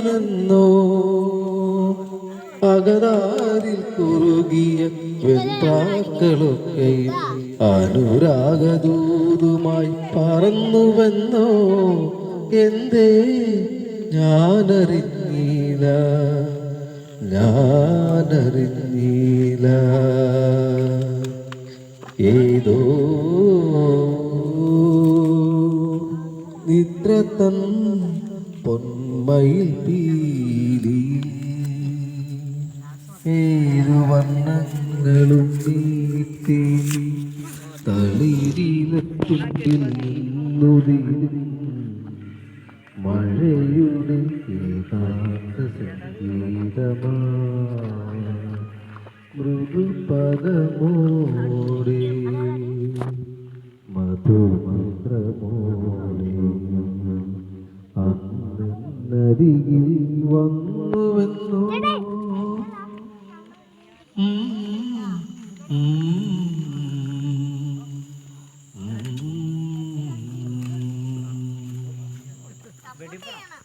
അന്നെന്നോ അകതാരിൽ കുറുകിയ വെൺപാക്കളൊക്കെയും അനുരാഗദൂതുമായി പറന്നുവെന്നോ എന്തേ ഞാനറിഞ്ഞീല ഞാനറിഞ്ഞീല ഏതോ നിദ്ര തൻ പൊന്മയിൽ പീലി ഏതു വർണ്ണങ്ങളും നീട്ടി തളിരിലത്തുണ്ടിൽ നിന്നുതിരും മഴയുടെ ഏകാന്ത സംഗീതമാ മൃദുപദമോടെ മധുമന്ത്രമോടെ അന്നരികിൽ വന്നുവെന്നോ വെടിപ്പുറം